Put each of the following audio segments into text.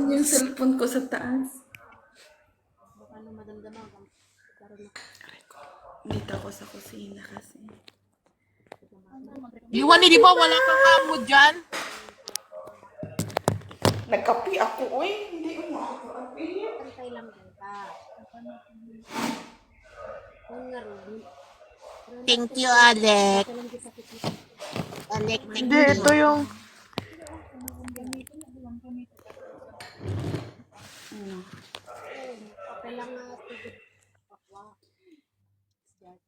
Nandun yung cellphone ko sa taas. Baka na madamdaman kang karoon na. Dito ako sa kusina kasi. Iwan di ba wala kang amo dyan? Nagkapi ako, uy. Hindi ko makakapi. Pantay lang din ka. Yung nga rin. Thank you, Alec. Ito lang din sakit mo. Alec, thank Hindi, you. ito yung... Okay lang nga. Tigit. Pakwa.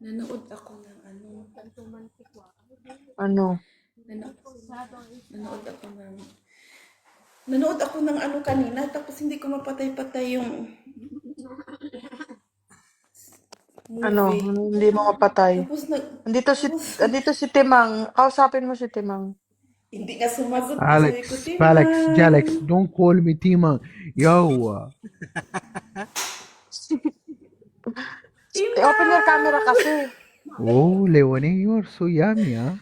Nanood ako ng ano. Tantuman tikwa. Ano? Nanood ako ng ano kanina, tapos hindi ko mapatay-patay yung movie. Ano? Hindi mo mapatay. Tapos Andito si Timang. Kausapin mo si Timang. hindi nga sumagot. Alex, Sabi ko, Alex, "Timang." Jalex, don't call me Timang. Yo, Open your camera kasi. oh, Leonie, you're so yummy, huh?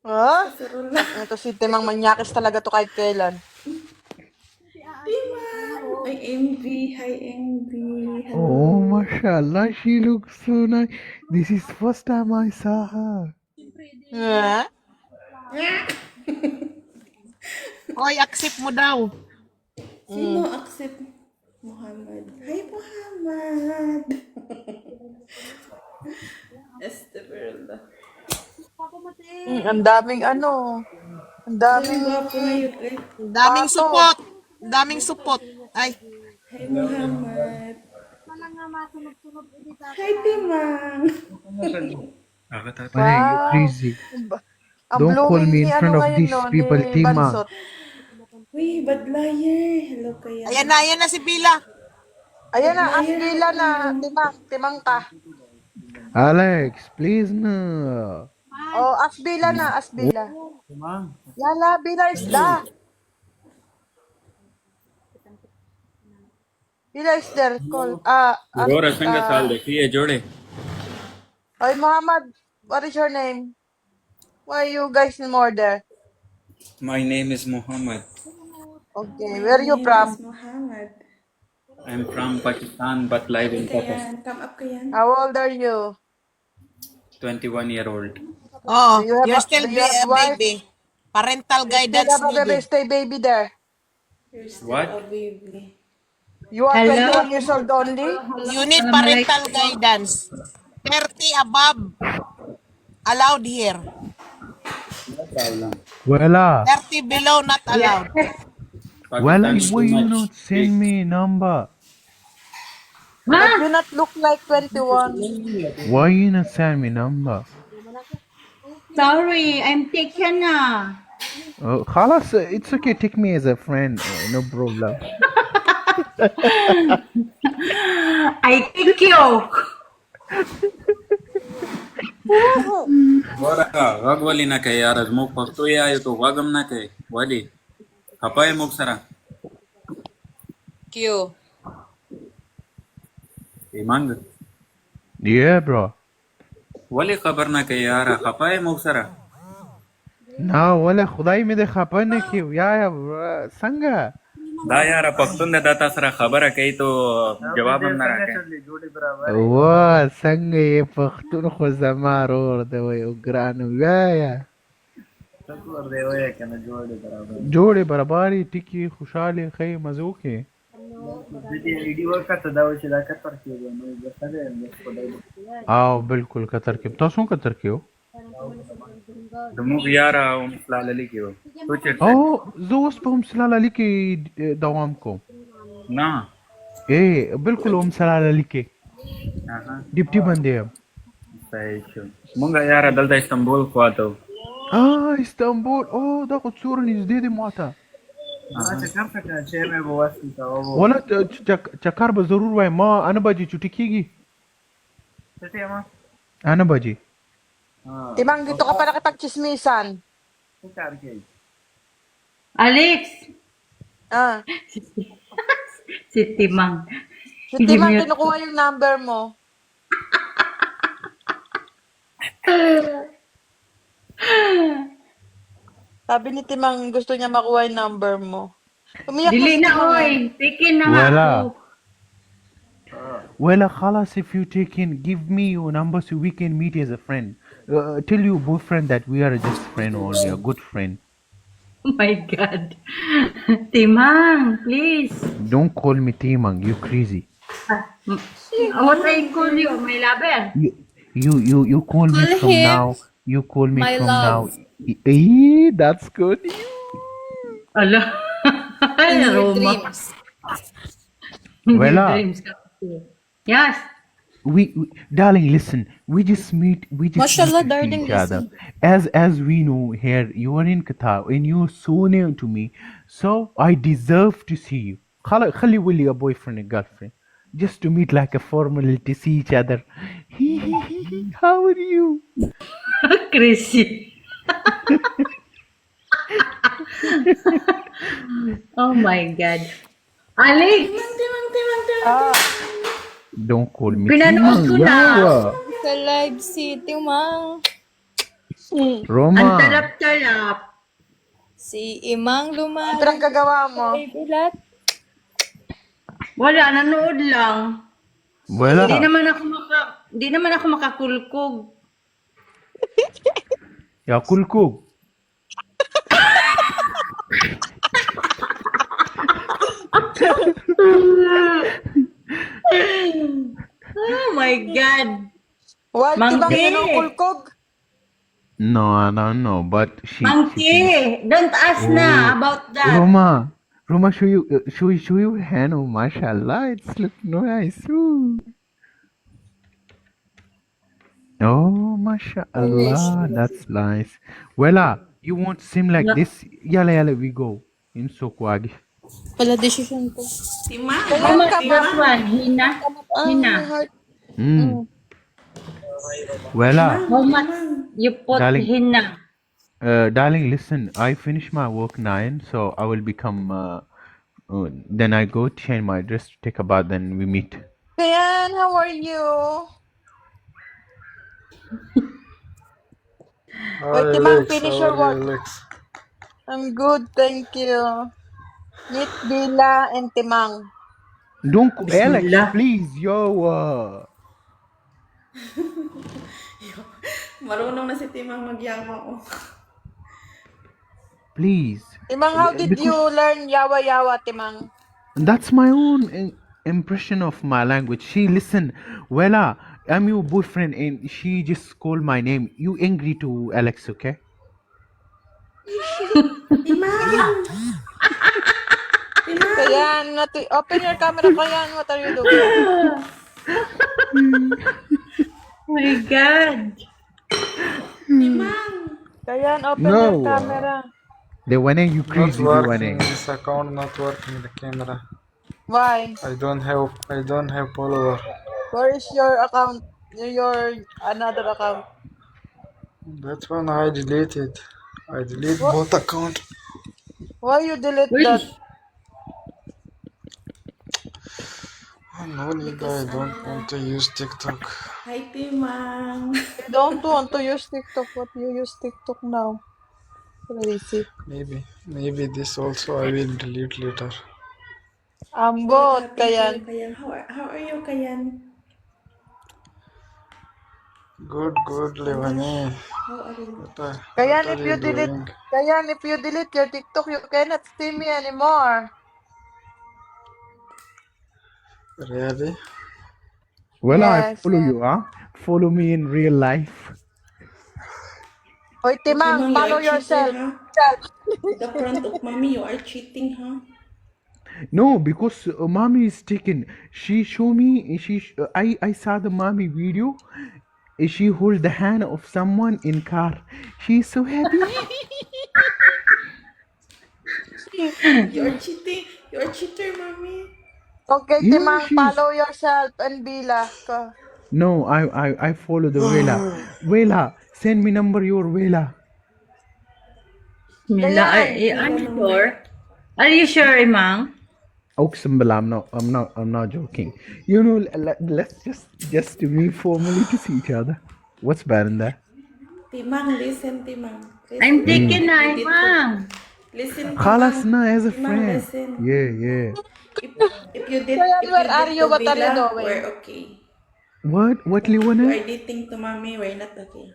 Ha? Sarula. Ito si Timang manyakis talaga to kahit kailan. Timang! Ay, MV. Hi, MV. Hello. Oh, mashallah, she looks so nice. This is first time I saw her. Ha? Hoy, accept mo daw. Sino accept? Muhammad. Hi, Muhammad. Astaghfirullah. Ang daming ano. Ang daming... Ang gwapo ngayon, eh. Daming support. Daming support. Ay, Hi, Muhammad. Wala nga matunog-tunog. Hindi ka. Hi, Timang. Hey, you're crazy. Ang Don't call blooming me in ni front ano of ngayon, these no, people, ni Timang. Bansot. Uy, bad liar. Hello, kaya. ayan na si Bila. Ayan na, Asbila na. Timang ka. Alex, please no. Oh, Asbila na, Asbila. Yala, Bila is da. Bila is there. Call. Gora संग साल देखिए जोड़े Oy, Muhammad, what is your name? Why you guys in order? My name is Muhammad. Okay, where are you Yes, from? Muhammad. I'm from Pakistan but live in Qatar. Kayan, come up ka yan. How old are you? 21-year-old. Oh, Do you have you're a- still do you have wife? baby. Parental Still guidance have a baby, needed. stay baby there. You're still What? a baby. You are 21 years old only? You need parental guidance. 30 above. Allowed here. Wella, 30 below not allowed. Wella, Pakistan is why too you much. not send me number? But you not look like 21. Why you not send me number? Sorry, I'm taken na. Oh, خلاص, it's okay. Take me as a friend. No problem. I take you. Gora wag wali na kay yaras mo pakto ya ayo to wagam na kay wali. Kapay mo sara. Q. Imang Yeah, bro. wali khabar na kay yara kapay mo sara. No, ولا خدای میده خپه نکیو یا bro. څنګه Da yara paktun da data sara khabara kay to jawab na rakay. وا څنګه یې پښتون خو زما رور دی وای او ګرانو وایا جوړې برابرې ټکی خوشاله خې مزو کې او بالکل قطر کې تاسو قطر کې हो Dumug yara lalali kiyo. Tu chit او زه اوس په ام صلی الله علیه کې دوام کوم na. اے بالکل ام صلی الله علیه کې Aha. ډیپټي باندې یم Sai shu. Munga yara dalda Istanbul kwato. استانبول او دا خو څور نږدې دی ماته ولا چکر به ضرور وای ما انا بجې چټي کیږي انا بجې Timang, dito ka pa nakipagchismisan. Alex, Ah. si Timang. Si Timang, kinukuha yung number mo. Sabi ni Timang, gusto niya makuha yung number mo. Umiyak Dili si na, Timang. oy. Taken na nga Wala. ako. Well, خلاص, if you take in, give me your number so we can meet as a friend. Tell your boyfriend that we are just friend only, a good friend. Oh my God. Timang, please. Don't call me Timang, you crazy. What I call you, my lover? You call me Call from him now. You call me my from love. now. Eh, that's good. Ala. In your Roma. dreams. Wala. Dreams ka. Yes. Darling, listen. We just meet Mashallah, with darling, each other. As we know here, you are in Qatar and you're so near to me, so I deserve to see you. خلي ولي a boyfriend and girlfriend, just to meet like a formal to see each other. How are you? Crazy. Oh my God. Alex, Don't call me pinanood ko Timang. na. Yawa. Sa live si Timang. Ang Roma. talap-talap. Si Imang Ano Lumari. pinanggagawa mo? Ay, bilat. Wala, nanood lang. Wala. Di naman ako makakulkog. Ya kulkug. Oh my God. Wal, Mang Timang, T. kinukulkog. No, I don't know, but she. Monkey, don't ask na about that. Roma, show your hand. Oh, mashallah, it's look nice. Ooh. Oh, mashallah, that's nice. Wella, you want sim like this? Yala, we go in Sokwagi. Pala decision ko. Timang. How much that one? Hina? Ah, Hina. my heart. Wella, How much you put Darling. hina? darling, listen. I finish my work 9, so I will become. Then I go change my dress to take a bath. Then we meet. Kayan, how are you? Wait, Timang, finish your work. I'm good, thank you. Meet Bila and Timang. Don't Alex, Bismillah. please, yo. Marunong na si Timang magyama. Please. Timang, how did you learn yawa-yawa, Timang? That's my own impression of my language. She listen, Wella, I'm your boyfriend, and she just called my name. You angry to Alex, okay? Timang! Kayan, open your camera, Kayan. What are you doing? Oh my God. Timang! Kayan, open No. your camera. The one you Not crazy, the working. one. This account not working. The camera. Why? I don't have follower. Where is your account? Your another account. That one I deleted. I delete both account. Why you delete Wait. that? Oh, no need. I don't want to use TikTok. Hi, Timang! You don't want to use TikTok, but you use TikTok now. Crazy. Maybe this also I will delete later. Ambot, Kayan. Kayan. How are you, Kayan? Good, Levani. How are you? Kayan, What if are you you delete, doing? Kayan, if you delete your TikTok, you cannot see me anymore. Really? Well, I Yes, follow yes. you, huh? Follow me in real life. Hoy, Timang, Timang, follow you are yourself. cheating, huh? The front of mommy, you are cheating, huh? No, because mommy is taken. She show me. I saw the mommy video. She hold the hand of someone in car. She's so happy. You are cheating. You are cheater, mommy. Okay, Yeah, Timang, she's. follow yourself and Bila. Ka. No, I follow the Wela. Wela, send me number your Wela. Mila, I'm sure. Are you sure, Imang? Oxambala, I'm not joking. You know, let's just to be formally to see each other. What's bad in that? Timang, listen, Timang. Listen. I'm taken na, We did Imang. Listen, خلاص Timang. na as a Timang, friend. listen. Yeah, yeah. If you did, Kaya, if where you are did you? to What are you Bila, doing? we're okay. What You Liwana? are dating to mommy, we're not okay.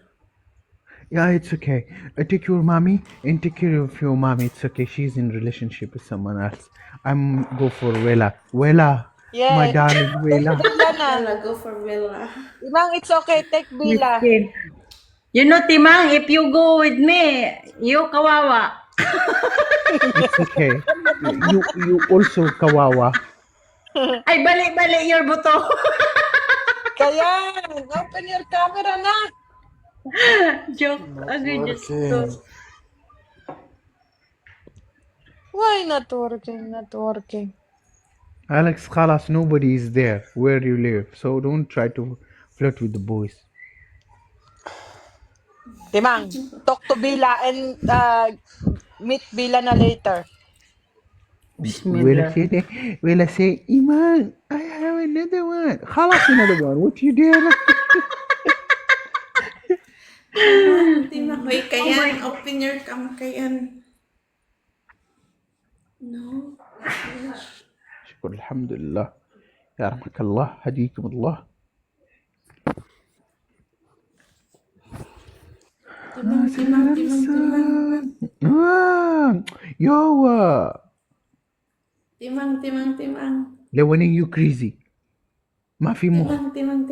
Yeah, it's okay. Take your mommy and take care of your mommy. It's okay. She's in relationship with someone else. I'm go for Wela. Wela, my Yes. darling Take Wela. Bila na. Wala, go for Willa. Timang, it's okay. Take Bila. Miskin. You know, Timang, if you go with me, you kawawa. It's okay. You also kawawa. Ay, bali-bali your buto. Kaya, open your camera na. Joke. Agad just to. Okay. Why not working? Not working. Alex, خلاص nobody is there where you live, so don't try to flirt with the boys. Timang, talk to Bila and meet Bila na later. Wela say, Wela say, Iman, I have another one. خلاص another one. What you doing? Timang, hoy, Kayan, open your cam, Kayan. No. شكر الحمد لله. يرحمك الله. هديكم الله. Timang. Yo, Timang. لو أنا you crazy. ما في مخ. Timang.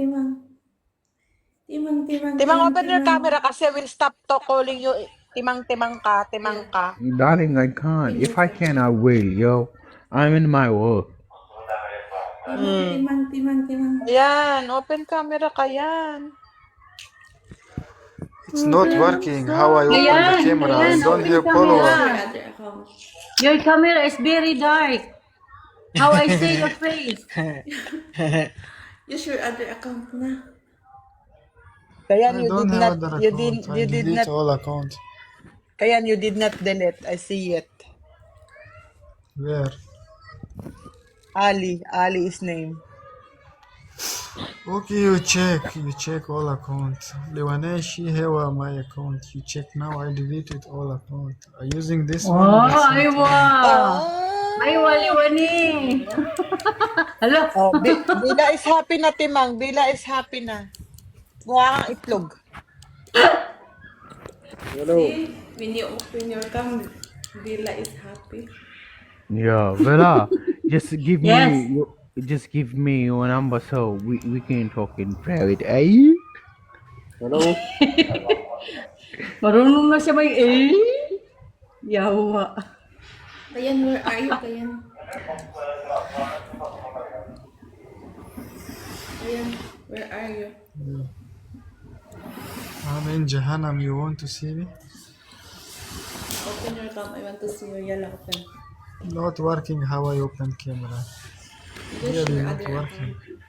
Timang, open your camera kasi we'll stop to calling you Timang ka. Darling, I can't. If I can, I will, yo. I'm in my work. Timang. Ayan, open camera ka yan. It's not working. How I open the camera? I don't have follower. Your other account. Your camera is very dark. How I see your face. Use your other account na. Kayan, I you don't did have not, other you account. I did delete not, all account. Kayan, you did not delete. I see it. Where? Ali is name. Okay, you check all account. Lewaneshi have my account. You check now. I deleted all account. I using this one. Oh, That's ay not wow. Ay, wali-wani. Hello? Oh, Bila is happy na, Timang. Bila is happy na. Mukha kang itlog. See, when you open your cam, Bila is happy. Yeah, Vela, just give Yes. just give me your number so we can talk in private. Eh? Marunong na siya may Yawa. Kayan, where are you, Kayan? Kayan, where are you? I'm in Jahannam. You want to see me? Open your cam, I want to see you. Yala, open. Not working. How I open camera? Use Really your not other working. account.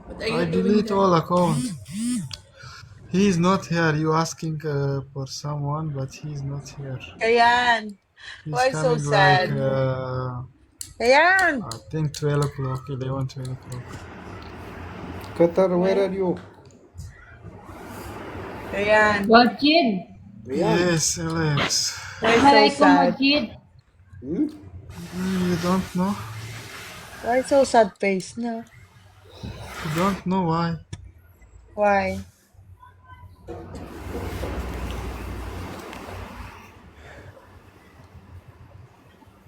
What are you I doing delete there? all account. He is not here. You asking for someone, but he is not here. Kayan. He's Why so coming sad? like Kayan. I think 12 o'clock, 11, 12 o'clock. Qatar, where are you? Kayan. Wajid. Yes, Alex. Why so Assalamualaikum, sad? Wajid. You don't know? Why so sad face na? You don't know why? Why?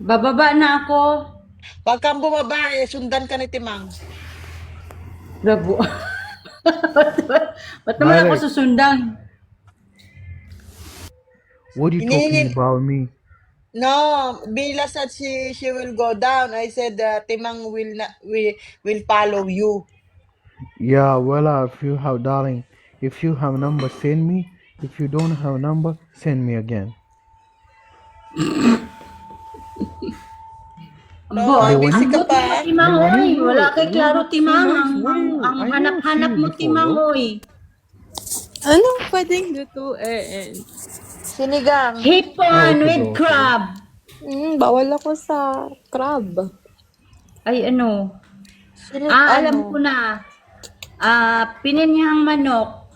Bababa na ako. Pag kang bumaba, sundan ka ni Timang. Labo. Ba't naman ako Malik. susundan? What are you talking about me? No, Bila said she will go down. I said Timang will follow you. Yeah, Vela, if you have darling, if you have number, send me. If you don't have number, send me again. No, Abo, busy ka ang pa. buti mo, Timang, oy. Wala kay klaro, Timang. Ang I know hanap-hanap you mo, before, Timang, no? oy. Anong pwedeng lutuin? Sinigang. Hipon okay, with okay. crab. Bawal ako sa crab. Ay, ano? Sini- Alam ko na. Pininyang manok.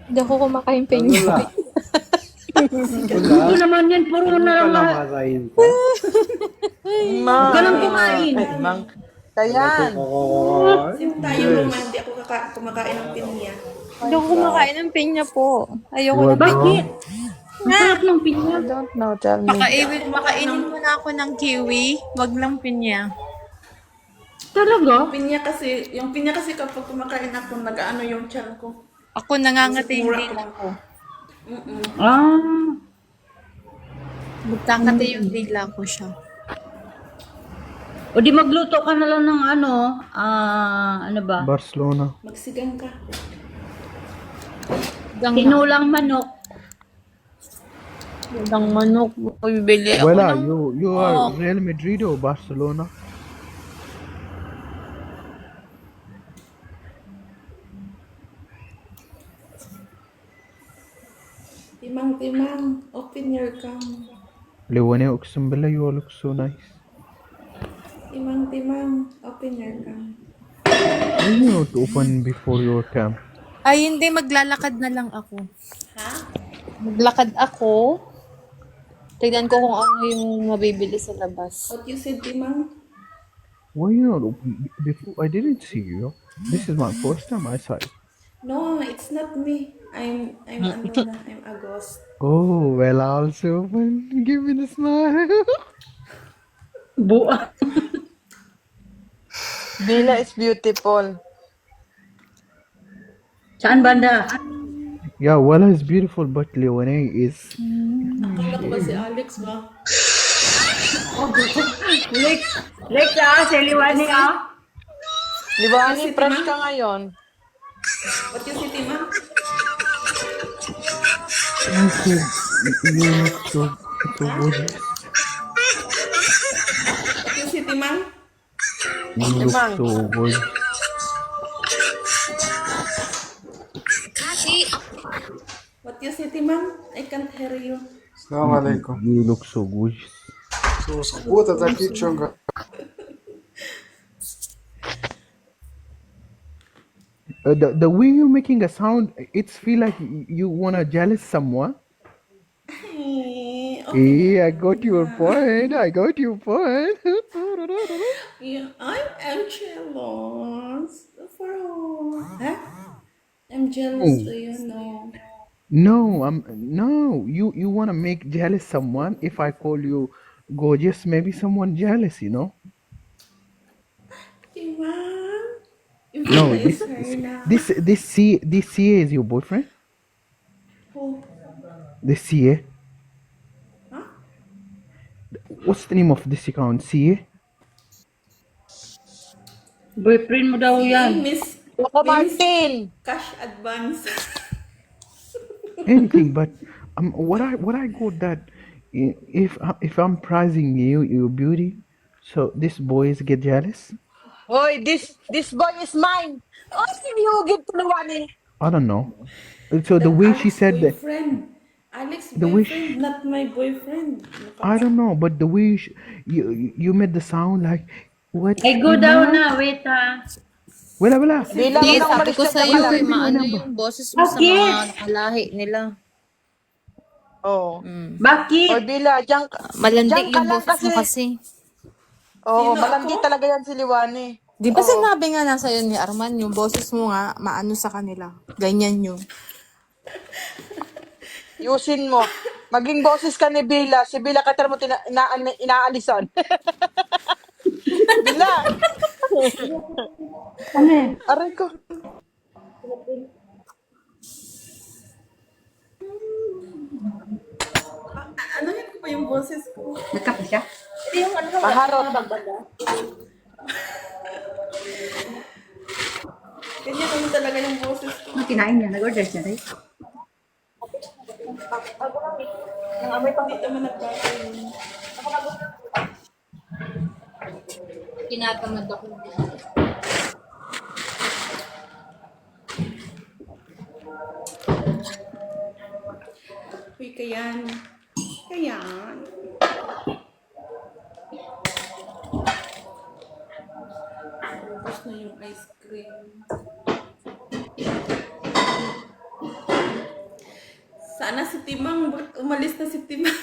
Hindi ako kumakain penyo. Hindi naman yan, puro na lang. Marahin ka. Ma. Ganun kumain. Mang. Kayan. Sim tayo naman, hindi ako kumakain ng pinya. Hindi ako kumakain ng pinya po. Ayoko na. Bakit? Ang sarap ng pinya. I don't know, tell me. Makainin mo na ako ng kiwi. Wag lang pinya. Talaga? Yung pinya kasi kapag kumakain ako, nag-ano yung tiyan ko. Ako nangangati yung Mura dila ko. Ah. Magkakati yung dila ko siya. O di magluto ka na lang ng ano ba? Barcelona. Magsigang ka. Tinulang manok. Ang manok. Bibili ako Wala, ng... you are Real Madrid or Barcelona? Timang, open your cam. Lewane, أقسم بالله you all look so nice. Timang, open your cam. Why you not open before your cam? Ay, hindi. Maglalakad na lang ako. Ha? Maglakad ako. Tignan ko kung ano yung mabibili sa labas. What you said, Timang? Why you not open before? I didn't see you. This is my first time I saw you. No, it's not me. I'm ano na, I'm a ghost. Oh, well, I'll also open. Give me the smile. Buwa. Bila is beautiful. Saan banda? Yeah, Wella is beautiful, but Leone is. Akala ko ba si Alex ba? Lex si Liwani Liwani, fresh ka ngayon. What you say, Timang? Okay, you look so gorgeous. What you say, Timang? You look so gorgeous. What you say, Timang? I can't hear you. Assalamu alaikum. You look so gorgeous. So, sputa taki chonga. The way you're making a sound, it's feel like you wanna jealous someone. Okay. I got your point. I got your point. Yeah, I'm jealous. For who? Huh? I'm jealous, do you know? No. You wanna make jealous someone. If I call you gorgeous, maybe someone jealous. Timang? No, It's her now. this CA is your boyfriend. Who? This CA. Huh? What's the name of this account? CA. Boyfriend mo daw yan. Miss Ako, Martin. Cash Advance. Anything, but what I got that if I'm prizing your beauty, so this boys get jealous. Hoy, this boy is mine. Oh, sino yung give to Liwani? I don't know. So the way she Alex said that, boyfriend. Alex the way boyfriend, not my boyfriend. I don't know, but the way you made the sound like what? Ay, go down na. Wait Wala. Bila Hindi, mo na sabi umalis ko ka sa'yo, pala. maano yung boses mo sa Bakit? mga nakalahi nila. Oo. Bakit? Hoy, Bila, diyan Malandi diyan ka yung lang boses mo kasi. Oo, Sino malandi ako? talaga yan si Liwani. Di ba sinabi nga na sa'yo ni Arman, yung boses mo nga, maano sa kanila. Ganyan yun. Yusin mo. Maging boses ka ni Bila. Si Bila katar mo inaalisan. Bila! Ano eh? Aray ko. Ano yun ko pa yung boses ko? Nagkape siya? Maharot. Ganyan naman talaga yung boses ko. Ano kinain niya? Nag-order siya, right? Hindi naman nagbago yun. Tinatamad ako. Uy, kayan. Kayan. Ubus na yung ice cream. Sa Wala na si Timang. Umalis na si Timang.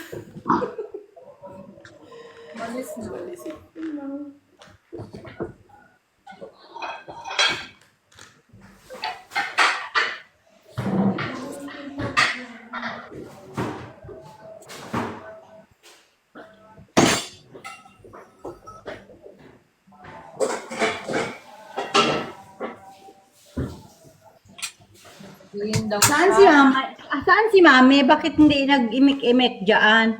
Umalis si Timang. Saan si mama? Saan si mami? Bakit hindi nag-imik-imik dyan?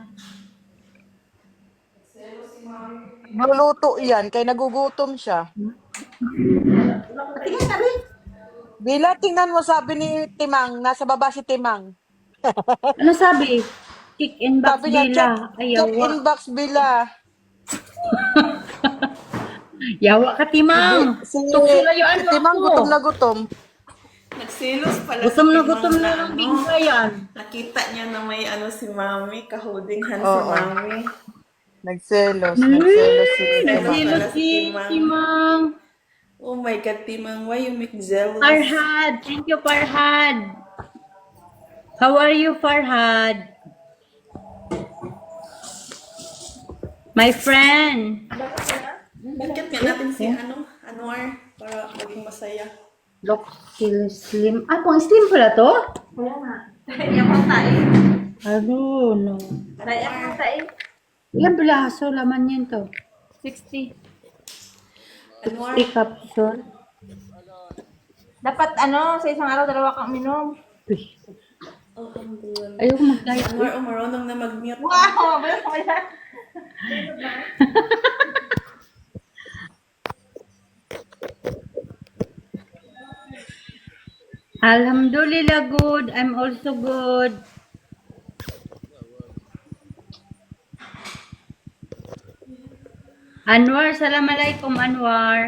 Niluluto yan, kaya nagugutom siya. Tingnan tabi. Bila, tingnan mo, sabi ni Timang, nasa baba si Timang. Ano sabi? Kick in box Sabi niya, bila. check Ayaw. inbox Bila. Yawa ka, Timang. Si Tukulayaan mo Timang ako. gutom na gutom. Nagselos pala Gutom si na Timang gutom na na lang bigla yan. Nakita niya na may ano si Mami. Kahudinghan si Oo. Mami. Nagselos si Timang. Nagsilos si Timang. Oh my God, Timang. Why you make jealous? Farhad. Thank you, Farhad. How are you, Farhad? My friend. Bakit nga natin si Anwar para maging masaya. Look, slim. Ah, pang slim pala to? Wala na. Yung pang tayo. Ano, no. Raya pang tayo. Ilang bilaso laman yan to? 60. Anwar, 60 capsule. Dapat sa isang araw, 2 kang minom. Uy, alhamdulillah. ayaw ko mag-diet. Anwar, marunong na mag-mute. Wow! Mabalik ko yan. Alhamdulillah, good. I'm also good. Anwar, assalamualaikum, Anwar.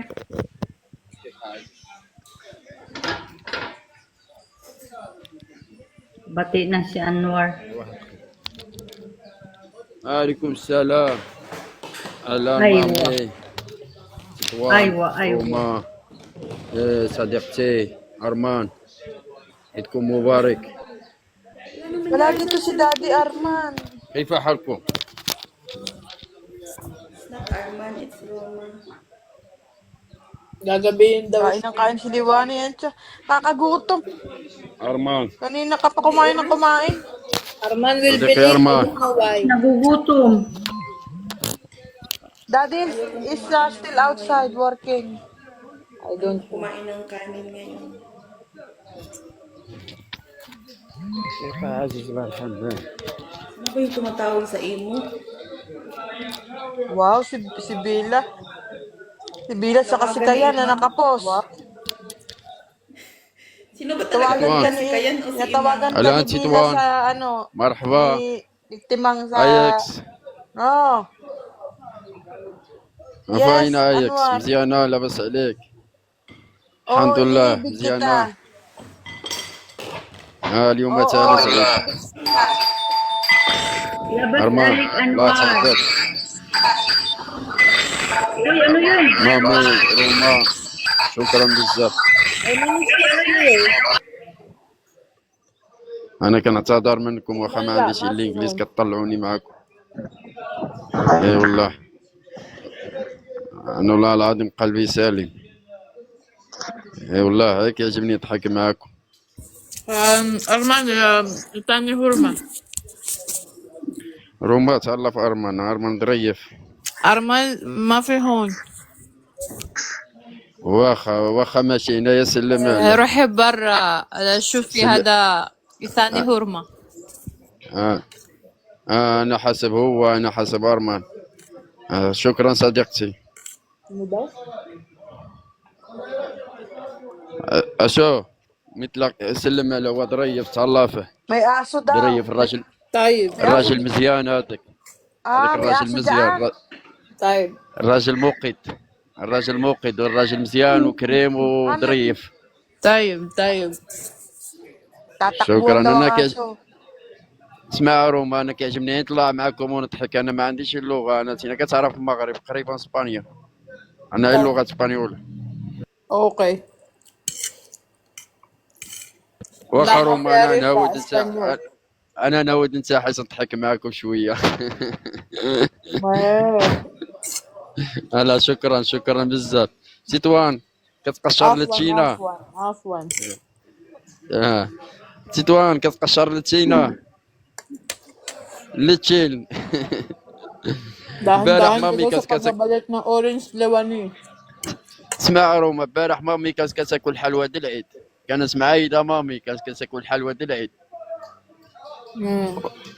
Bati na si Anwar. عليكم السلام أهلا أيوة. مامي تطوان أيوة. روما صديقتي أرمان عيدكم مبارك Wala dito si Daddy Arman. كيف حالكم؟ It's not Arman, it's Roman. Kain ng kain si Liwani yan siya. Kakagutom. أرمان Kanina ka pa kumain ng kumain. صديقي أرمان Nagugutom. Daddy is still outside working. Kumain ng kanin ngayon. كيف عزيز الله الحمد Ano ba yung tumatawag sa imo? Wow, si Bila. Si Bila sa kasi kaya na nakapost. Sino ba talaga Tawagan ka si ni, Kayan o si natawagan Imang? ka Alam, ni si Bila Tuan. sa مرحبا ni Timang sa... أياكس Oh, فاين Yes, أياكس أنور. مزيانة لاباس عليك الحمد oh, لله iibig مزيانة kita. اليوم Oo, تعالى سعيد Labas أرمان balik, الله Anwar. يسعدك Uy, ano yun? مامي روما شكرا بزاف انا كنعتذر منكم واخا ما عنديش الانجليز كتطلعوني معاكم اي والله انا والله العظيم قلبي سالم اي والله هيك يعجبني نضحك معاكم أرمان تاني هرمة روما تهلا في ارمان ظريف أرمان ما في هون واخا ماشي هنا يسلم عليه روحي برا شوفي سل- هذا ثاني هرمة آه. انا حسب هو انا حسب ارمان شكرا صديقتي اشو مثلك سلم على هو ظريف تهلافه May aso daw. ظريف الراجل طيب الراجل مزيان هذاك هذاك May الراجل aso مزيان dyan. طيب الراجل موقد والراجل مزيان وكريم وظريف طيب Tatakbuhan شكرا daw انا ang aso. اسمع روما انا كيعجبني نطلع معكم ونضحك انا ما عنديش اللغه انا تينا كتعرف المغرب قريبا اسبانيا انا هي اللغه اسبانيوله اوكي واخا لا، روما ما انا في ناود إسبانيول. انا نود انت حسن نضحك معكم شويه. هلا شكرا بزاف. تطوان كتقشر لتشينا. عفوا. اه تطوان كتقشر لتشينا لتشين. امبارح Dahan-dahan مامي ko sa pagbabalit ng orange lewani. اسمع روما، امبارح مامي كانت كتاكل حلوى د العيد، كانت معايده مامي كانت كتاكل حلوى د العيد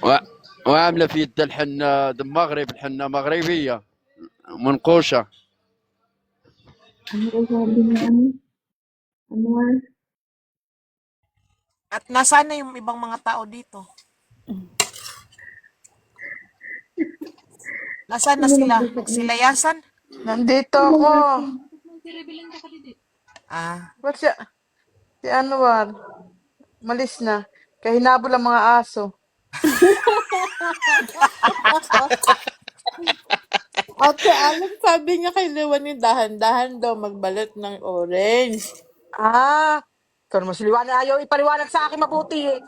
و... وعامله في يد الحنه د المغرب، الحنه مغربيه منقوشه. At nasaan na yung ibang mga tao dito? Nasaan na sila? Nagsilayasan? Nandito ako. Ah, Ba't si Anwar? Malis na. Kaya hinabol ang mga aso. Ate, alam sabi niya kay Lewani, dahan-dahan daw magbalit ng orange. Ah, ikaw naman si Liwanag. Ayaw ipaliwanag sa akin mabuti eh.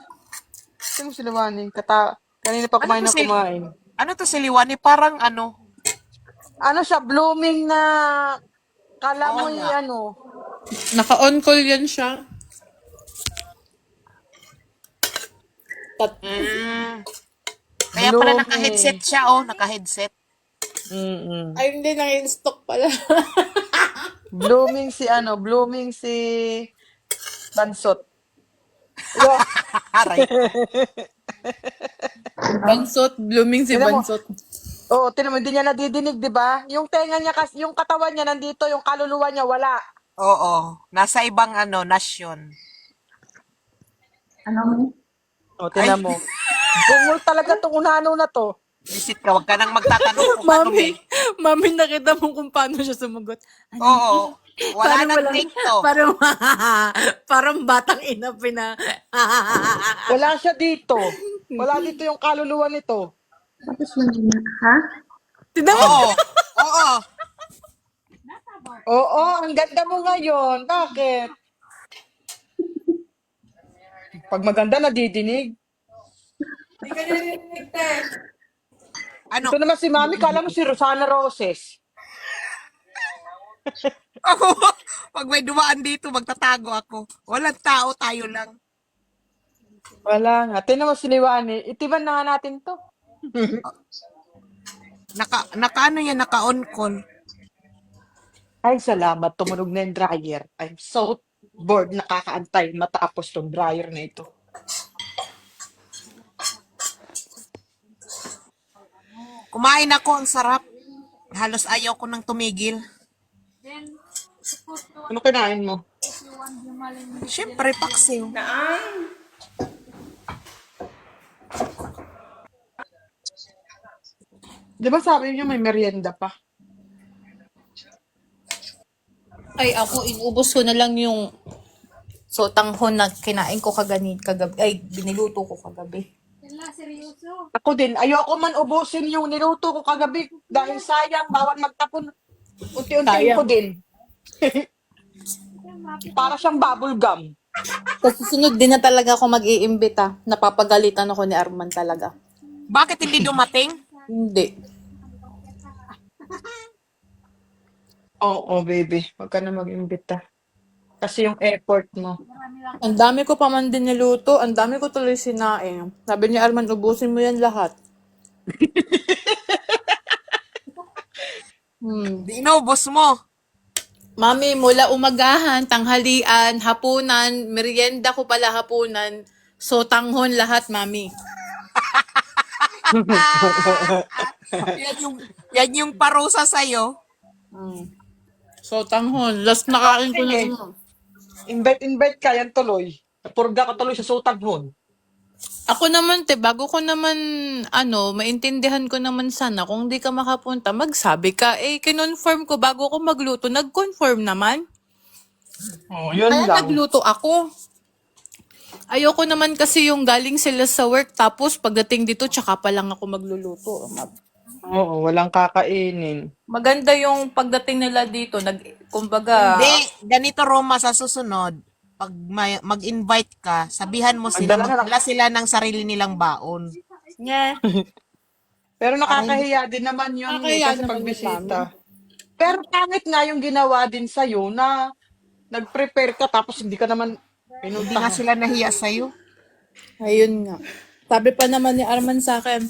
Sino si Liwanag? Kanina pa kumain na kumain. ano to si Liwani? Parang ano? Ano siya, blooming na kala mo Oo nga. Naka-on call yan siya. Kaya pala Blooming. naka-headset siya, oh. Naka-headset. Ay, hindi, nang-stock pala. Blooming si Bansot. Aray. Bansot, blooming si Tignan mo. Bansot. Oo, tinan mo, hindi niya nadidinig, di ba? Yung tenga niya, yung katawan niya nandito, yung kaluluwa niya wala. Oo. Nasa ibang nasyon. O, tinan mo. Bungol talaga tong unano na to. Visit ka, wag ka nang magtatanong kung ano eh. Mami, nakita mo kung paano siya sumagot. Oo. Wala nang take to. Parang batang ina Wala siya dito. Wala dito yung kaluluwa nito. Oo. Oo. Oo, ang ganda mo ngayon. Bakit? Pag maganda, nadidinig. Ano? Ito naman si Mami, kala mo si Rosana Roses. Pag may dumaan dito, magtatago ako. Walang tao, tayo lang. Wala nga. Tinan mo si Liwani. Itiban na nga natin to. Naka-ano yan, naka-on call. Ay, salamat. Tumunog na yung dryer. I'm so bored. Nakakaantay matapos tong dryer na ito. Kumain ako, ang sarap. Halos ayaw ko nang tumigil. Ano kinain mo? Siyempre, paksiw. Di ba sabi niyo may merienda pa? Ay, ako, inubos ko na lang yung sotanghon na kinain ko kagabi. Ay, biniluto ko kagabi. Ako din. Ayoko man ubusin yung niluto ko kagabi. Dahil sayang, bawal magtapon. Unti-untiin ko din. Para siyang bubble gum. Sa susunod din na talaga ako mag-iimbita. Napapagalitan ako ni Arman talaga. Bakit hindi dumating? Hindi. Oo, baby. Huwag ka na mag-imbita. Kasi yung effort mo. Ang dami ko pa man din niluto. Ang dami ko tuloy sinaing. Sabi ni Arman, ubusin mo yan lahat. Di inaubos mo. Mami, mula umagahan, tanghalian, hapunan, merienda ko pala hapunan, sotanghon lahat, mami. Yan yung parusa sa'yo. Sotanghon. Last nakain ko na Sige. yun. Invite ka, yan tuloy. Napurga ka tuloy sa sutanghon. Ako naman, bago ko naman, maintindihan ko naman sana, kung di ka makapunta, magsabi ka. Kinonfirm ko bago ko magluto, nag-confirm naman. Oh, yun Kaya lang. nagluto ako. Ayoko naman kasi yung galing sila sa work, tapos pagdating dito, tsaka pa lang ako magluluto. Oo, walang kakainin. Maganda yung pagdating nila dito, kumbaga, Hindi, ganito Roma sa susunod. pag mag-invite ka, sabihan mo sila, magdala sila ng sarili nilang baon. Nga. Pero nakakahiya din naman yun Nakakahiya kasi naman pagbisita. Pero pangit nga yung ginawa din sa'yo na nag-prepare ka tapos hindi ka naman Hindi nga pinuntahan. sila nahiya sa'yo. Ayun nga. Sabi pa naman ni Arman sa akin,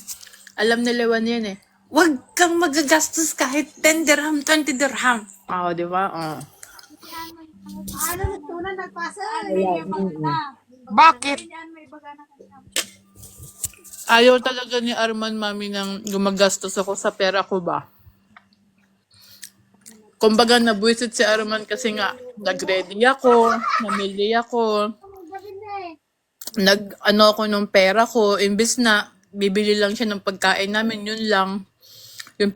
alam ni Lewan yun eh. Huwag kang magagastos kahit 10 dirham, 20 dirham. Oo, di ba? Bakit? Ayaw talaga ni Arman, mami, nang gumagastos ako sa pera ko ba? Kumbaga, nabuisit si Arman kasi nga, nag-ready ako, namili ako, nag-ano ako ng pera ko, imbis na bibili lang siya ng pagkain namin, yun lang. Yung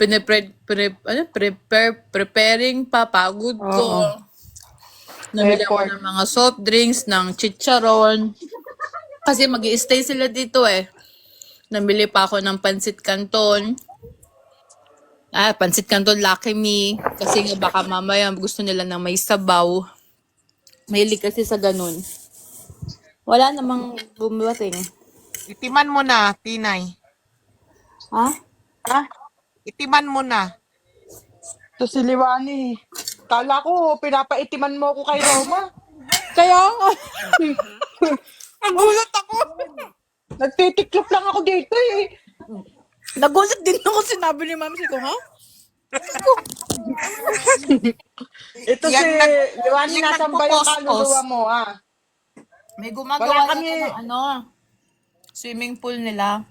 preparing pa, pagod ko. Namili ako ng mga soft drinks, ng chicharon. Kasi mag-i-stay sila dito eh. Namili pa ako ng pansit canton. Pansit canton Lucky Me. Kasi nga baka mamaya gusto nila ng may sabaw. Mahilig kasi sa ganun. Wala namang bumating. Itiman mo na, Tinay. Ha? Itiman mo na. Ito si Liwani. Kala ko, pinapaitiman mo ako kay Roma. Kaya nga. Nagulat ako. Nagtitiklop lang ako dito eh. Nagulat din ako sinabi ni Ma'am Siko, ha? Ito si Yan Liwani, yan nasan ba yung nagpo-post-post. kaluluwa mo May Wala gumagawa kami. na ng ano, swimming pool nila.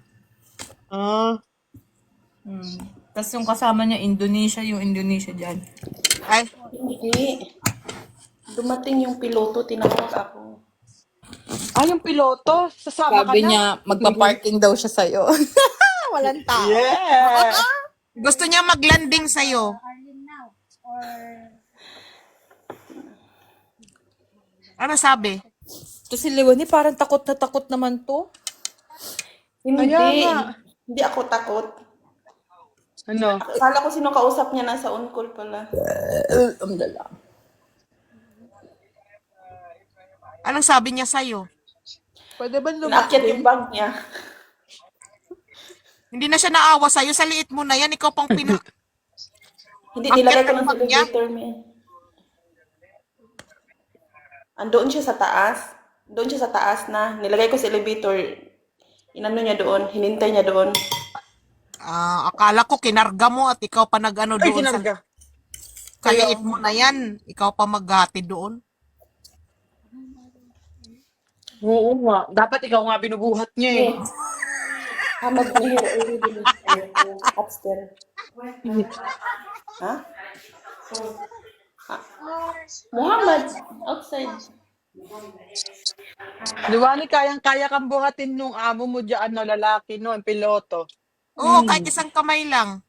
Tapos yung kasama niya, Indonesia, yung Indonesia dyan. Ay, Hindi. Dumating yung piloto, tinawag ako. yung piloto, sasama ka Sabi na? niya, magpa-parking daw siya sa'yo. Walang tao. Yeah. gusto niya mag-landing sa'yo. Ano sabi? To si Leonie, parang takot na takot naman to. Hindi. Kaya nga. Hindi ako takot. Ano? Akala ko sino kausap niya, nasa on call pala. Amdala. Anong sabi niya sa'yo? Pwede ba Naakyat yung bag niya. Hindi na siya naawa sa'yo. Sa liit mo na yan. Ikaw pang Hindi, Akyat nilagay ko ang lang sa bag niya? elevator niya. Andoon siya sa taas. Doon siya sa taas na. Nilagay ko sa elevator. Inano niya doon. Hinintay niya doon. Akala ko kinarga mo at ikaw pa nag-ano Ay, doon kinarga. sa kaliit mo na yan. Ikaw pa maghati doon. Oo nga. Dapat ikaw nga binubuhat niya eh. Hamad na here already upstairs. Ha? Muhammad, outside. Liwani, kayang-kaya kang buhatin nung amo mo dyan na lalaki no, ang piloto. Oo, kahit isang kamay lang.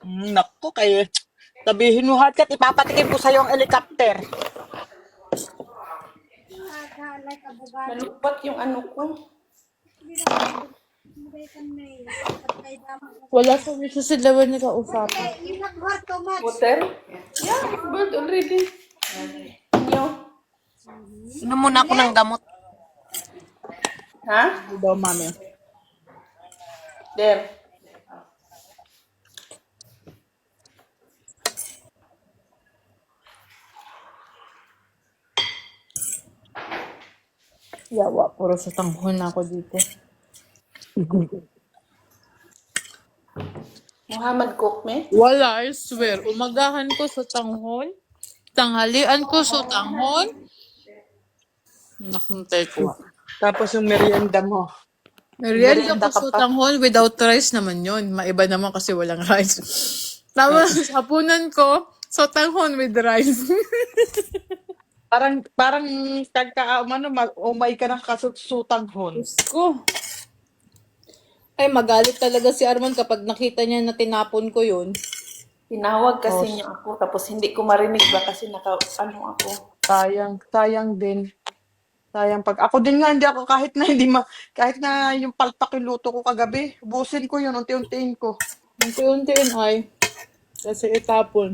Naku, kayo. Sabihin mo hat at ipapatikim ko sa'yo ang helicopter. Nalupat yung ano ko. Wala sa wish si Leonie kausapin. Water? Yeah, it's burnt already. Inyo? Inom muna ako ng gamot. Ha? Daw, mami. There. Yawa, puro sa tanghon na ako dito. Muhammad cook me? Wala, I swear. Umagahan ko sa tanghon. Tanghalian ko sa tanghon. Nakuntay ko. Tapos yung merienda mo. Merienda ko sa tanghon without rice naman yun. Maiba naman kasi walang rice. Tapos, hapunan ko sa tanghon with rice. Parang umay ka ng kasutang hon. Ko. Ay, magalit talaga si Arman kapag nakita niya na tinapon ko yun. Tinawag kasi niya ako, tapos hindi ko marinig ba kasi ano ako. Sayang din. Sayang pag ako din nga hindi ako kahit na yung palpak yung luto ko kagabi, ubusin ko yun, unti-untiin ko. Unti-untiin ay. Kasi itapon.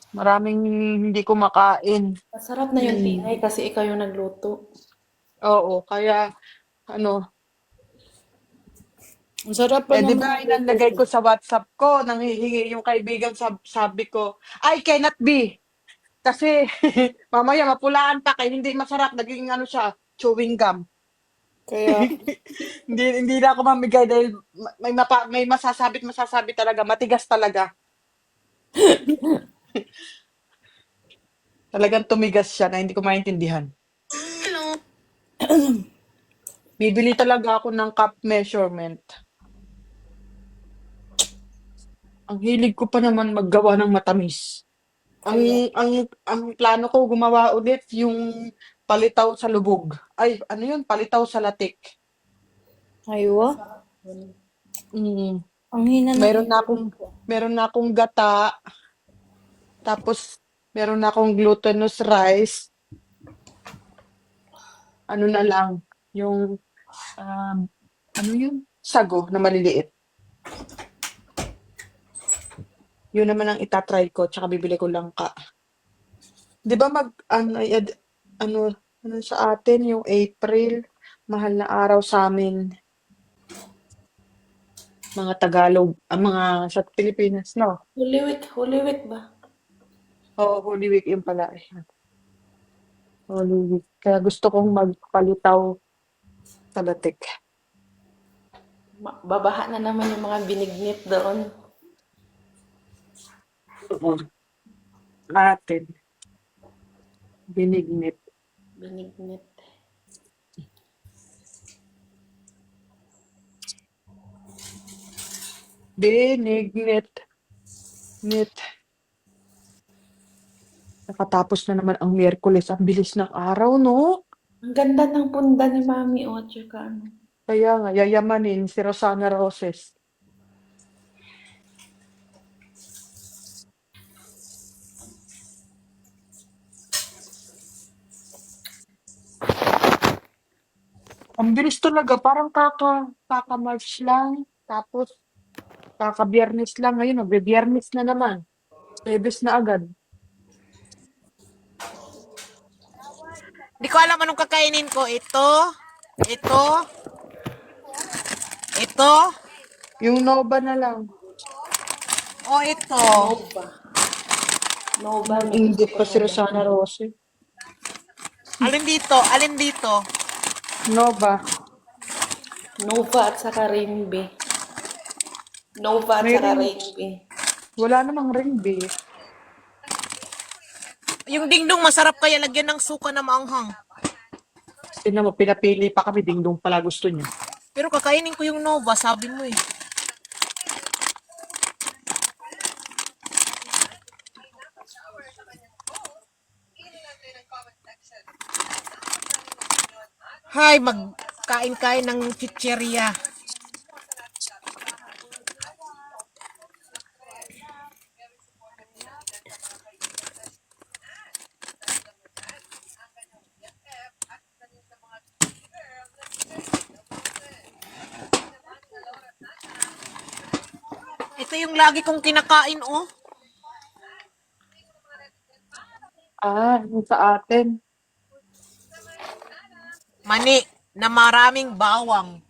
Maraming hindi kumakain. Masarap na yung Hmm. tinay kasi ikaw yung nagluto. Oo, kaya ano, Ang sarap pa di naman ba ng inalagay ko lettuce. sa WhatsApp ko, nanghihingi yung kaibigan, sabi ko, I cannot be. Kasi mamaya mapulaan pa kaya hindi masarap, naging ano siya, chewing gum. Kaya, Hindi na ako mamigay dahil may masasabi talaga, matigas talaga. Talagang tumigas siya na hindi ko maintindihan. Bibili talaga ako ng cup measurement. Ang hilig ko pa naman maggawa ng matamis. Ang plano ko gumawa ulit yung palitaw sa lubog. Ay, ano yun? Palitaw sa latik. aywa. Mm. Ang hina ng Meron na akong gata, tapos meron na akong glutinous rice. Ano na lang, yung ano yun? Sago na maliliit. Yun naman ang itatry ko, tsaka bibili ko langka. Di ba ano sa atin, yung April, mahal na araw sa amin, mga Tagalog, mga sa Pilipinas, no? Holy Week ba? Oo, Holy Week yun pala. Holy Week. Kaya gusto kong magpalitaw sa latik. Babaha na naman yung mga binignit doon. Atin, binignit. Binignit. Binignit. Nit. Nakatapos na naman ang Miyerkules. Ang bilis ng araw, no? Ang ganda ng punda ni Mami, o, tsaka ano. Kaya nga, yayamanin si Rosana Roses. Ang bilis talaga, parang kaka-March lang. Tapos, kaka-Biyernes lang. Ngayon, Biyernes na naman. Bebes na agad. Hindi ko alam anong kakainin ko. Ito, Yung Nova na lang. o ito. Nova. Ang inggit pa si Rosana Roses. Alin dito? Nova. Nova at saka Rainbow. Nova at May saka ring. Rainbow. Wala namang ring, be. Yung dingdong masarap kaya lagyan ng suka na maanghang. Tingnan mo, pinapili pa kami. Dingdong pala gusto niya. Pero kakainin ko yung Nova, sabi mo eh. Hay, magkain-kain ng chicheria. Ito yung lagi kong kinakain, oh. Yung sa atin. Mani na maraming bawang.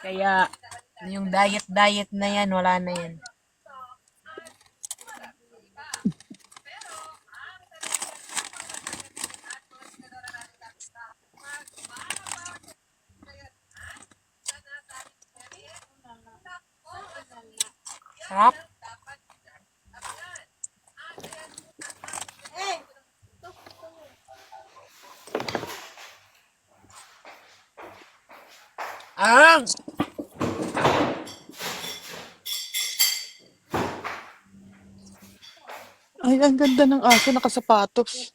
Kaya, yung diet na yan, wala na yan. Sarap. Ah! Ay, ang ganda ng aso, nakasapatos.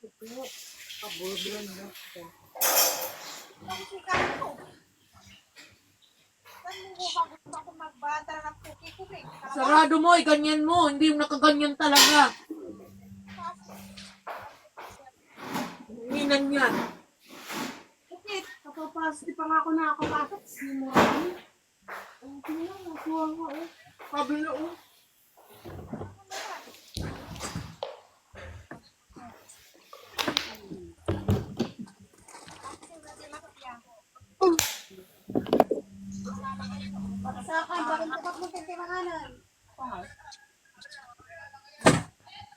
Sarado mo, ganyan mo. Hindi yung nakaganyan talaga. Hinan yan. Bakit? Kapapasok, di pa nga ako nakakapasok.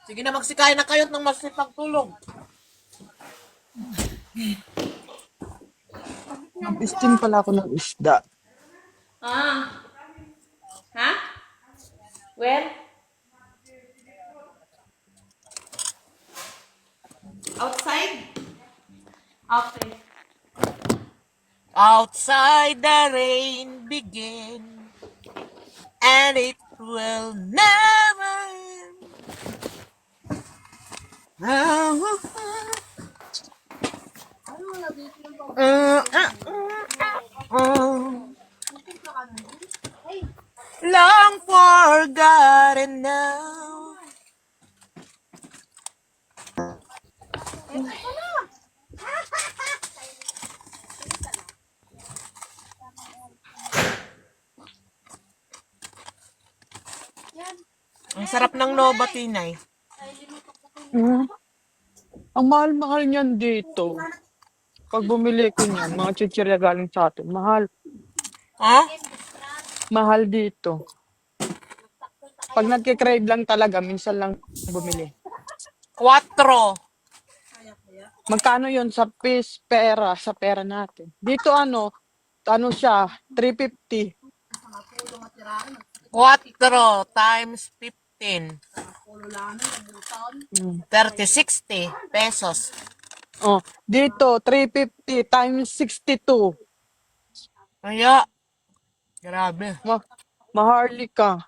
Sige na, magsikain na kayo ng masipagtulog. Nag-steam pala ako ng isda. Ah. Ha? Where? Outside? Okay. Outside the rain begin, and it will never end. Long forgotten now. Ang sarap ng Nova, Tinay. Mm. Ang mahal-mahal niyan dito. Pag bumili ko niyan, mga chichirya galing sa atin, mahal. Ha? Mahal dito. Pag nagkikrave lang talaga, minsan lang bumili. 4. Magkano yon sa pera, sa pera natin? Dito ano siya, 350. 4 times 15. Mm. 30, 60 pesos. Oh, dito 350 times 62. Kaya, grabe. Maharlika.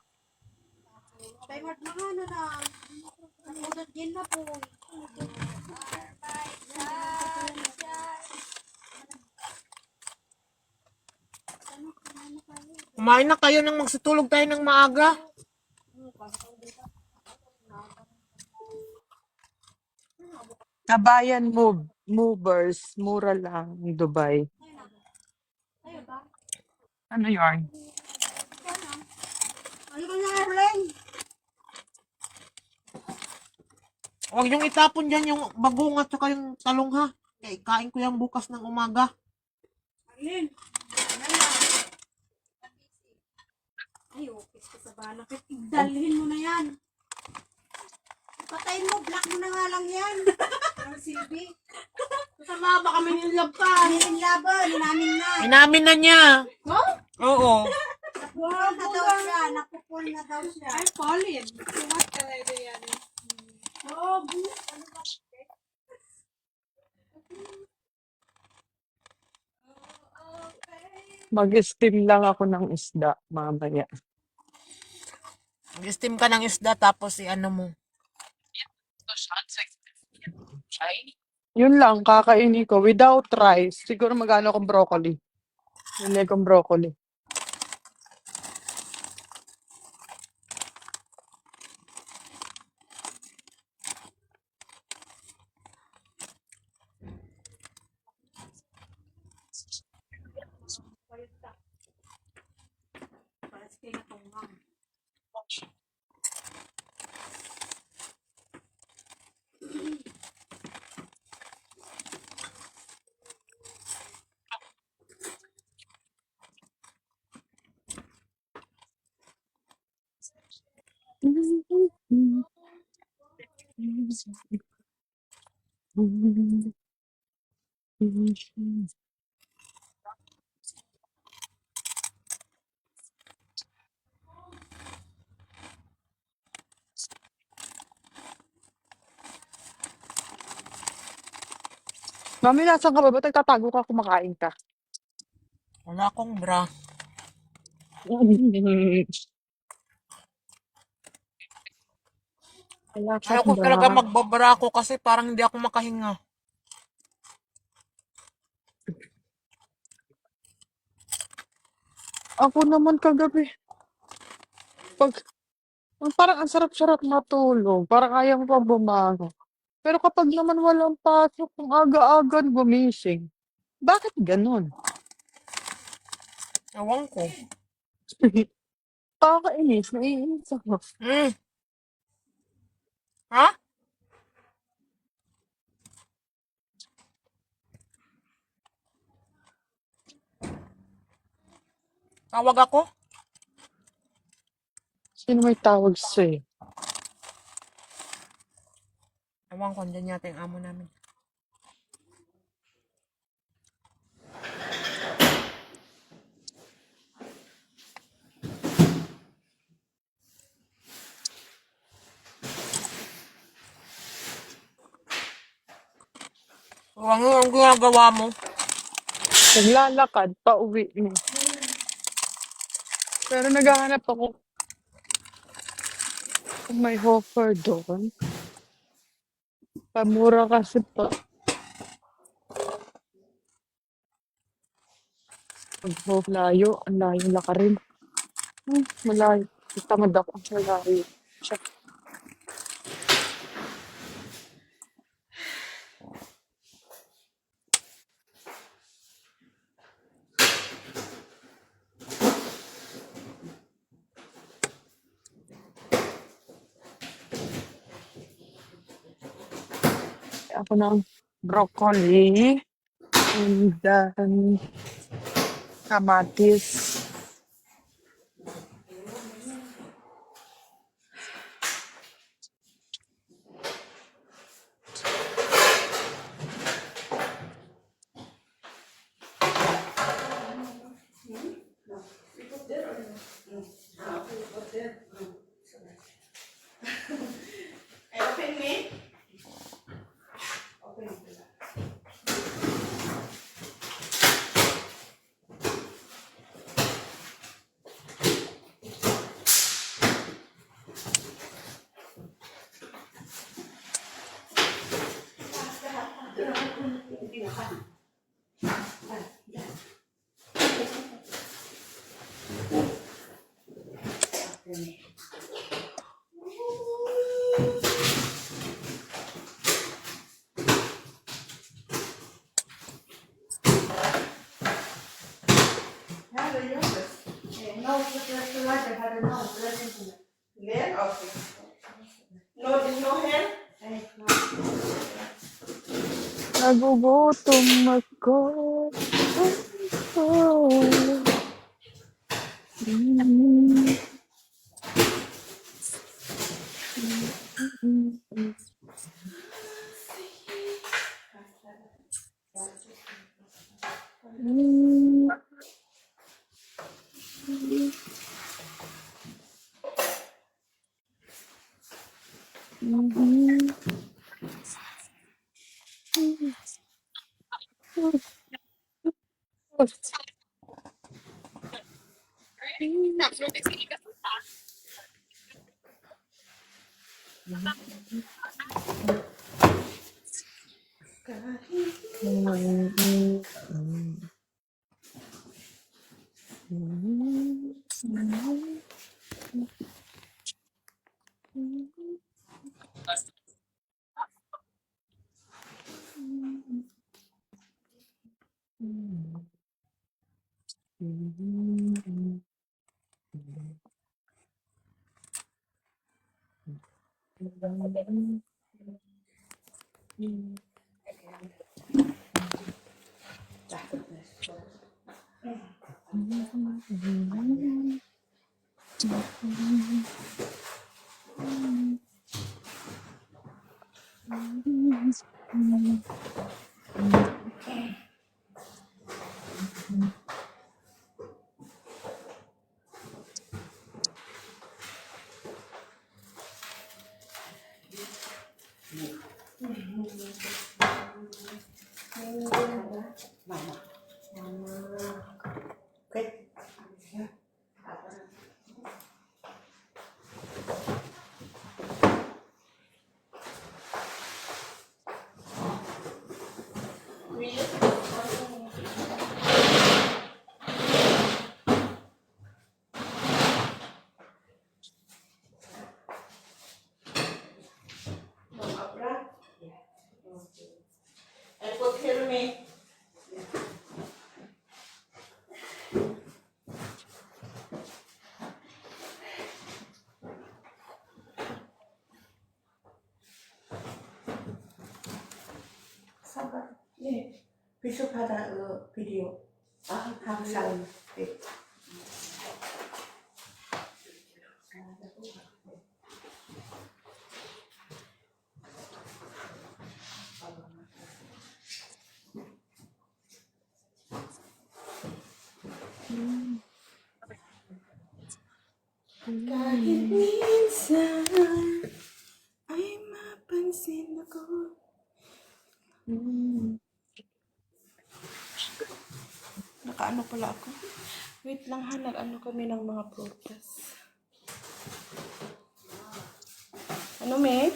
Kumain na kayo nang magsitulog tayo ng maaga. Kabayan movers, mura lang ng Dubai. Ano yarn? Huwag yung itapon dyan yung bagong at saka yung talong ha. Kaya kain ko yan bukas ng umaga. Ay, okay ka sa bala. Dalhin mo na yan. Patayin mo, block mo na nga lang yan. Ang silbi. Kasama ba kami nilab pa? Nilaban, namin na. Inamin na niya. Huh? Oo. Nakupul na daw siya. Nakupul na daw siya. Ay, Pauline. Sumat ka na ito yan. Oh, ano ba? Mag-steam lang ako ng isda mamaya. Mag-steam ka ng isda tapos i-ano mo. Yun lang, kakainin ko. Without rice, siguro magano akong broccoli. Nilagay kong broccoli. Mami, nasan ka ba? Ba't nagtatago ka kumakain ka? Wala akong bra. Wala Ayaw kang ko talaga bra. magbabara ako kasi parang hindi ako makahinga. Ako naman kagabi. Parang ang sarap-sarap matulog. Parang kaya mo pang bumangon. Pero kapag naman walang pasok, kung aga-aga gumising. Bakit ganun? Ewan ko. Nakakainis, naiinis ako. Ha? Tawag ako? Sino may tawag sa'yo? Ewan ko, andyan yata yung amo namin. Ano ang ginagawa mo? Naglalakad, pauwi mo. Pero naghahanap ako kung may offer doon. Pamura kasi pa. Pag layo, ang layo na ka rin. Malayo. Tamad ako, malayo. Siya. Ako ng broccoli and kamatis. Open me. There? Okay. No, there's no hair? Nagugutom ako. And put here me. 비수파다 비디오. 항상. Kahit minsan ay mapansin ako. Nakaano pala ako. Wait lang ha, nag-ano kami ng mga prutas. Ano, me?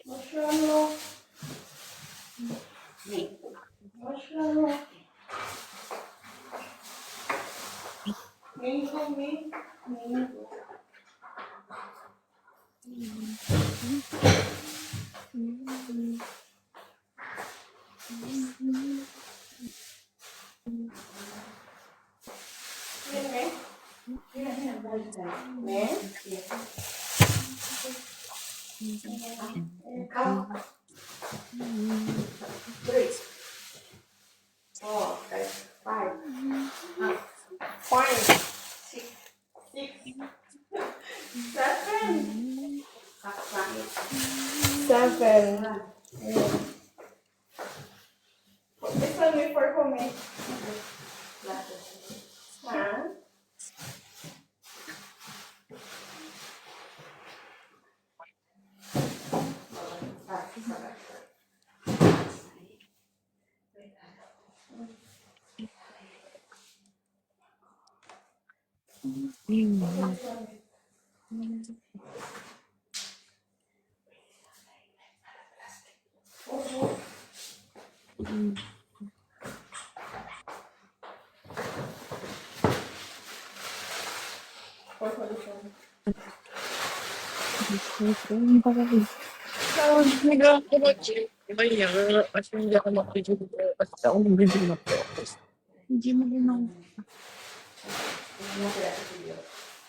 Marshmallow. Marshmallow. Mango, me. Mango. Seven. This one before for me. Huh?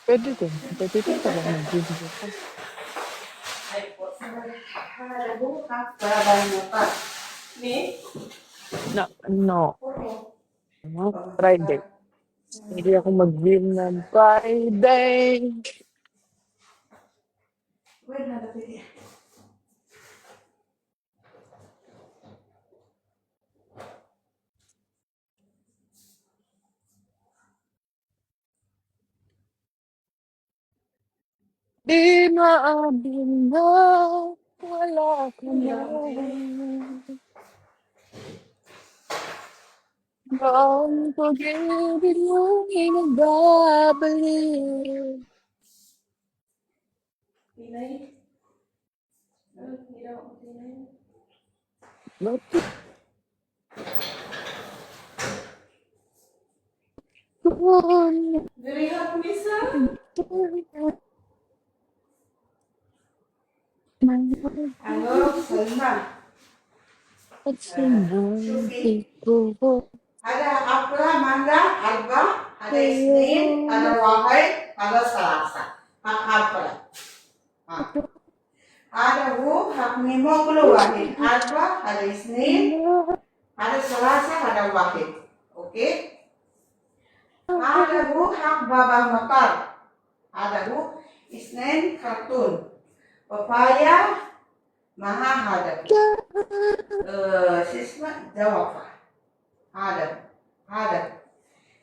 Pwede din. Pwede din pala mag-video ka. No. Friday. Hindi ako mag-gym ng Friday. Di maabot na wala ka na. Ang pag-ibig mo ay nagbabalik. Bakit doon? Very hot, Misa. Ano? Salma. At sinubuti ko. Ada apla, mangga, alba, ada isnin, ada wahid, ada salasa. Hak apla. Ada hak mimo kulu wahid. Alba, ada isnin, ada salasa, ada wahid. Oke? Ada hak baba matar. Ada isnin, kartun. Papaya, maha hadap. Sisma, jawafa. هذا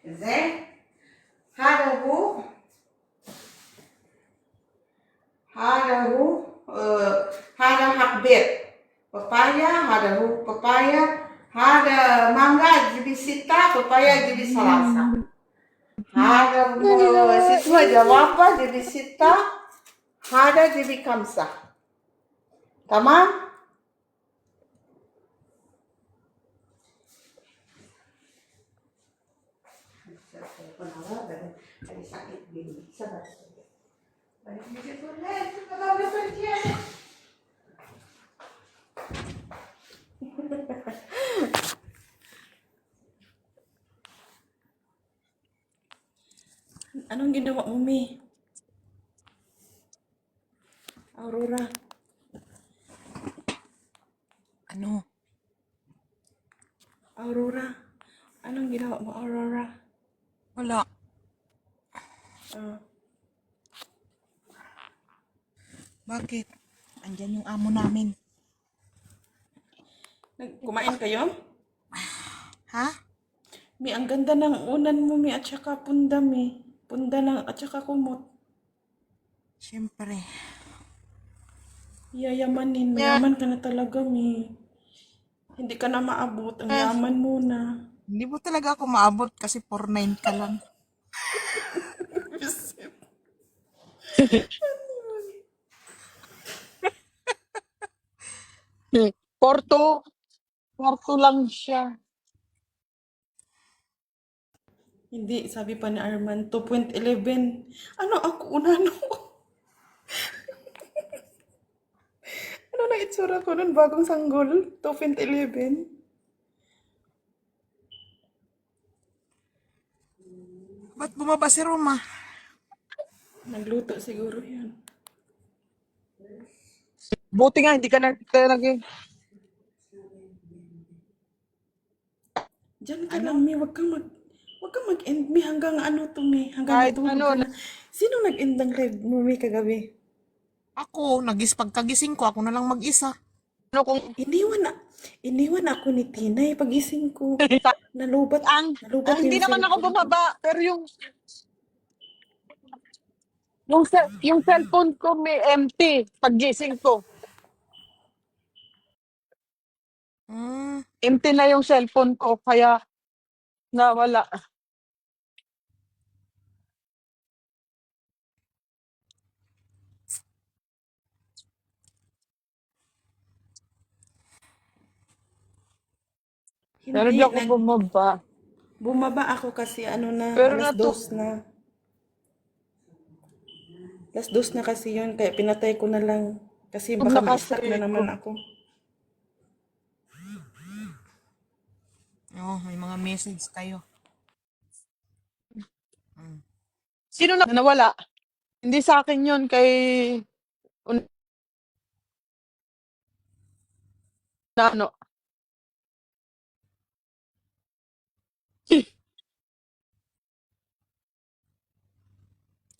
زين هذا هو هذا حق بيت بابايا هذا هو بابايا هذا مانجا جيبي 6 بابايا جيبي 3 هذا سيسوا جوابا جيبي 6 هذا جيبي 5 تمام ada sakit gini, sabar saja. Balik meja toilet, kalau udah kerja. Anong ginawa mo, Mi? Aurora. Ano? Aurora. Anong ginawa mo, Aurora? Wala. Ah, Bakit? Andyan yung amo namin. kumain kayo? Ha? Mi, ang ganda ng unan mo, Mi, at saka punda, Mi. Punda ng, at saka kumot. Siyempre. Yayamanin. Mayaman ka na talaga, Mi. Hindi ka na maabot. Ang yaman mo na. Hindi mo talaga ako maabot kasi 4'9" ka lang. Porto. Porto lang siya. Hindi, sabi pa ni Arman, 2.11. Ano ako, unano? Ano na itsura ko nun, bagong sanggol? 2.11. Ba't bumaba si Roma? Nagluto siguro yun. Buti nga, hindi ka naging... Diyan ka lang, Mi. Wag kang mag-end, Mi. Hanggang ano to, Mi. Hanggang Kahit matulog ano, ka na. Sino nag-end ng live mo, Mi, kagabi? Ako, pagkagising ko, ako na lang mag-isa. Ano kung... Iniwan ako ni Tinay pagising ko. Nalubat Hindi yung naman ako cellphone ko. bumaba, pero yung cellphone ko may empty paggising ko. Empty na yung cellphone ko, kaya nawala. Pero Hindi, di ako bumaba. bumaba ako kasi ano na, Pero alas 2 na. Alas 2 na kasi yun, kaya pinatay ko na lang. Kasi baka ma-stuck na naman ako. Oh, may mga message kayo. Sino na nawala? Hindi sa akin yun, kay... Na ano?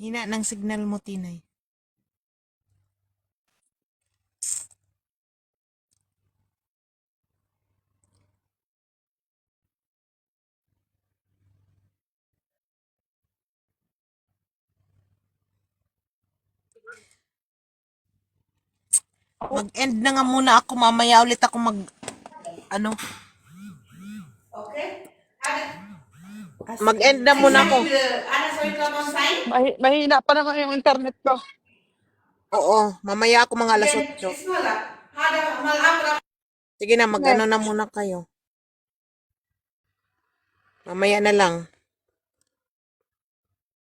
Hina ng signal mo, Tinay. Mag-end na nga muna ako. Mamaya ulit ako ano. Okay? Mag-end na muna ako. Ano sa ikaw sign? Mahina pa naman yung internet ko. Oo, mamaya ako mga alas 8. Sige na, mag-ano na muna kayo. Mamaya na lang.